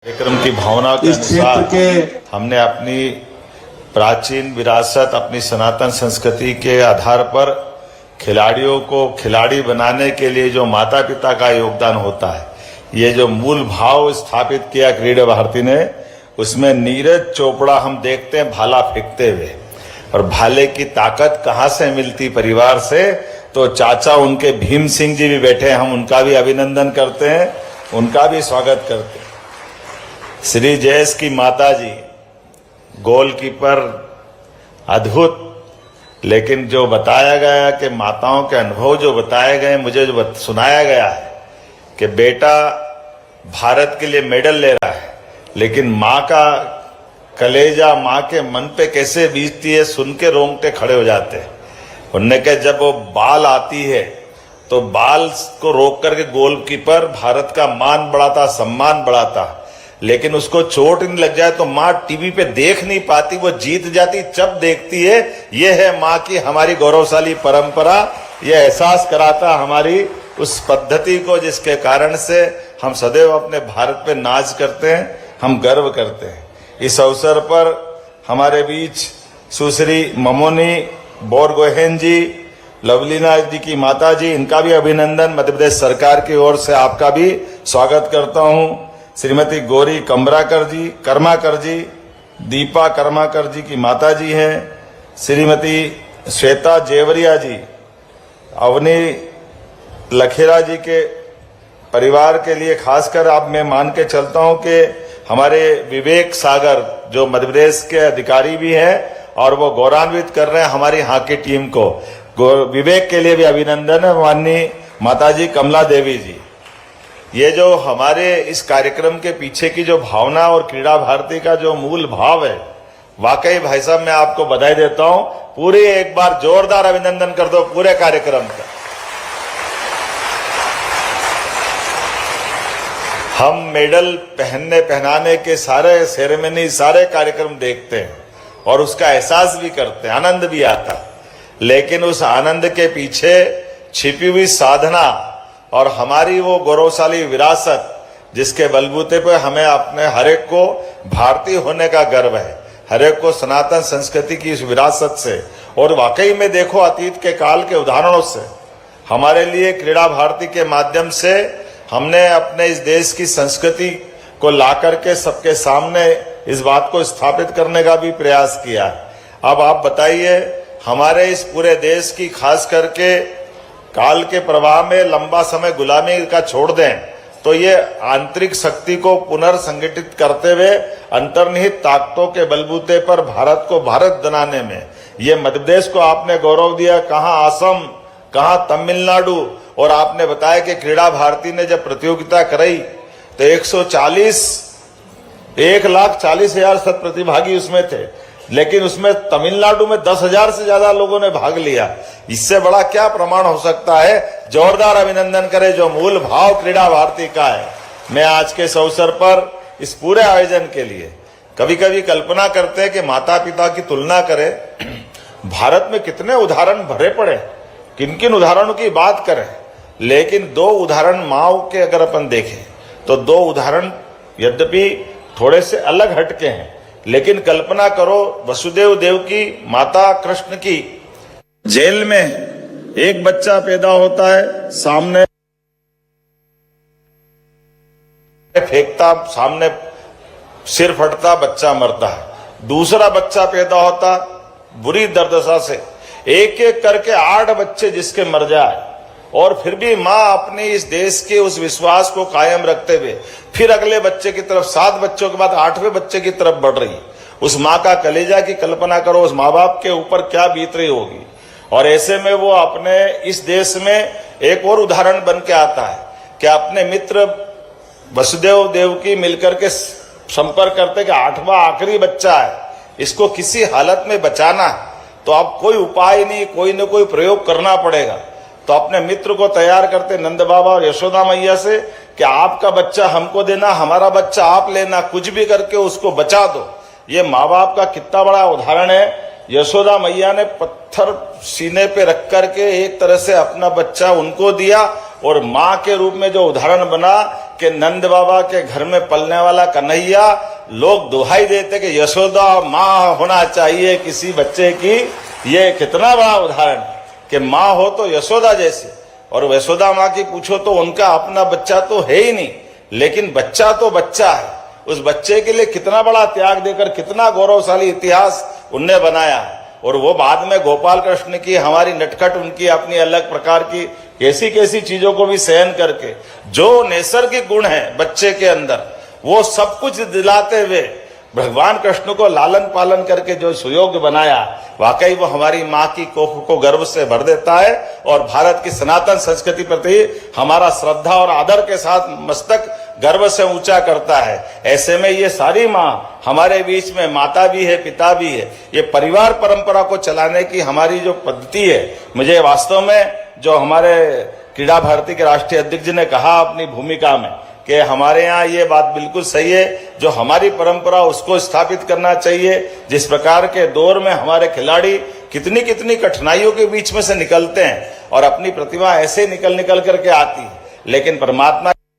कार्यक्रम की भावना के अनुसार हमने अपनी प्राचीन विरासत, अपनी सनातन संस्कृति के आधार पर खिलाड़ियों को खिलाड़ी बनाने के लिए जो माता पिता का योगदान होता है, ये जो मूल भाव स्थापित किया क्रीड़ा भारती ने, उसमें नीरज चोपड़ा हम देखते हैं भाला फेंकते हुए, और भाले की ताकत कहाँ से मिलती परिवार से, तो चाचा उनके भीम सिंह जी भी बैठे हैं, हम उनका भी अभिनंदन करते हैं, उनका भी स्वागत करते हैं। श्री जयेश की माता जी गोलकीपर अद्भुत, लेकिन जो बताया गया कि माताओं के अनुभव जो बताए गए, मुझे जो सुनाया गया है कि बेटा भारत के लिए मेडल ले रहा है, लेकिन माँ का कलेजा, माँ के मन पे कैसे बीतती है, सुन के रोंगटे खड़े हो जाते हैं। उन्होंने कहा जब वो बाल आती है तो बाल को रोक करके गोलकीपर भारत का मान बढ़ाता, सम्मान बढ़ाता, लेकिन उसको चोट नहीं लग जाए तो माँ टीवी पे देख नहीं पाती, वो जीत जाती, जब देखती है ये है माँ की हमारी गौरवशाली परंपरा। ये एहसास कराता हमारी उस पद्धति को जिसके कारण से हम सदैव अपने भारत पे नाज करते हैं, हम गर्व करते हैं। इस अवसर पर हमारे बीच सुश्री ममोनी बोरगोहेन जी, लवलीना जी की माता जी, इनका भी अभिनंदन मध्य प्रदेश सरकार की ओर से आपका भी स्वागत करता हूँ। श्रीमती गौरी कर्माकर जी, दीपा कर्माकर जी की माता जी हैं, श्रीमती श्वेता जेवरिया जी, अवनी लखेरा जी के परिवार के लिए खासकर आप मैं मान के चलता हूं कि हमारे विवेक सागर जो मध्य प्रदेश के अधिकारी भी हैं और वो गौरवान्वित कर रहे हैं हमारी हॉकी टीम को, विवेक के लिए भी अभिनंदन है। माननीय माताजी कमला देवी जी, ये जो हमारे इस कार्यक्रम के पीछे की जो भावना और क्रीड़ा भारती का जो मूल भाव है, वाकई भाई साहब मैं आपको बधाई देता हूं। पूरी एक बार जोरदार अभिनंदन कर दो पूरे कार्यक्रम का। हम मेडल पहनाने के सारे सेरेमनी, सारे कार्यक्रम देखते हैं और उसका एहसास भी करते हैं, आनंद भी आता है, लेकिन उस आनंद के पीछे छिपी हुई साधना और हमारी वो गौरवशाली विरासत जिसके बलबूते पर हमें अपने हरेक को भारतीय होने का गर्व है, हरेक को सनातन संस्कृति की इस विरासत से, और वाकई में देखो अतीत के काल के उदाहरणों से हमारे लिए क्रीड़ा भारती के माध्यम से हमने अपने इस देश की संस्कृति को ला करके सबके सामने इस बात को स्थापित करने का भी प्रयास किया है। अब आप बताइए, हमारे इस पूरे देश की खास करके काल के प्रवाह में लंबा समय गुलामी का छोड़ दें तो ये आंतरिक शक्ति को पुनर्संगठित करते हुए अंतर्निहित ताकतों के बलबूते पर भारत को भारत बनाने में ये मध्य प्रदेश को आपने गौरव दिया, कहाँ असम, कहाँ तमिलनाडु, और आपने बताया कि क्रीड़ा भारती ने जब प्रतियोगिता कराई तो 1,40,000 शत प्रतिभागी उसमें थे, लेकिन उसमें तमिलनाडु में 10,000 से ज्यादा लोगों ने भाग लिया। इससे बड़ा क्या प्रमाण हो सकता है। जोरदार अभिनंदन करें जो मूल भाव क्रीड़ा भारती का है। मैं आज के इस अवसर पर इस पूरे आयोजन के लिए कभी कभी कल्पना करते हैं कि माता पिता की तुलना करें, भारत में कितने उदाहरण भरे पड़े, किन किन उदाहरणों की बात करें, लेकिन दो उदाहरण माओ के अगर अपन देखें तो दो उदाहरण यद्यपि थोड़े से अलग हटके हैं, लेकिन कल्पना करो वसुदेव देव की, माता कृष्ण की, जेल में एक बच्चा पैदा होता है, सामने फेंकता, सामने सिर फटता, बच्चा मरता है, दूसरा बच्चा पैदा होता बुरी दुर्दशा से, एक एक करके 8 बच्चे जिसके मर जाए, और फिर भी माँ अपने इस देश के उस विश्वास को कायम रखते हुए फिर अगले बच्चे की तरफ, 7 बच्चों के बाद 8वें बच्चे की तरफ बढ़ रही। उस माँ का कलेजा की कल्पना करो, उस माँ बाप के ऊपर क्या बीत रही होगी। और ऐसे में वो अपने इस देश में एक और उदाहरण बन के आता है कि अपने मित्र वसुदेव देव की मिलकर के संपर्क करते कि 8वां आखिरी बच्चा है, इसको किसी हालत में बचाना है तो अब कोई उपाय नहीं, कोई न कोई प्रयोग करना पड़ेगा। तो अपने मित्र को तैयार करते नंद बाबा और यशोदा मैया से कि आपका बच्चा हमको देना, हमारा बच्चा आप लेना, कुछ भी करके उसको बचा दो। ये माँ बाप का कितना बड़ा उदाहरण है। यशोदा मैया ने पत्थर सीने पे रख करके एक तरह से अपना बच्चा उनको दिया, और माँ के रूप में जो उदाहरण बना कि नंद बाबा के घर में पलने वाला कन्हैया, लोग दुहाई देते कि यशोदा माँ होना चाहिए किसी बच्चे की। ये कितना बड़ा उदाहरण कि माँ हो तो यशोदा जैसे, और यशोदा माँ की पूछो तो उनका अपना बच्चा तो है ही नहीं, लेकिन बच्चा तो बच्चा है। उस बच्चे के लिए कितना बड़ा त्याग देकर कितना गौरवशाली इतिहास उनने बनाया। और वो बाद में गोपाल कृष्ण की हमारी नटखट, उनकी अपनी अलग प्रकार की कैसी कैसी चीजों को भी सहन करके जो नैसर्गिक गुण है बच्चे के अंदर, वो सब कुछ दिलाते हुए भगवान कृष्ण को लालन पालन करके जो सुयोग्य बनाया, वाकई वो हमारी माँ की कोख को गर्व से भर देता है और भारत की सनातन संस्कृति प्रति हमारा श्रद्धा और आदर के साथ मस्तक गर्व से ऊंचा करता है। ऐसे में ये सारी माँ हमारे बीच में माता भी है, पिता भी है। ये परिवार परंपरा को चलाने की हमारी जो पद्धति है, मुझे वास्तव में जो हमारे क्रीड़ा भारती के राष्ट्रीय अध्यक्ष जी ने कहा अपनी भूमिका में कि हमारे यहाँ ये बात बिल्कुल सही है, जो हमारी परंपरा उसको स्थापित करना चाहिए। जिस प्रकार के दौर में हमारे खिलाड़ी कितनी कितनी कठिनाइयों के बीच में से निकलते हैं और अपनी प्रतिभा ऐसे निकल करके आती है, लेकिन परमात्मा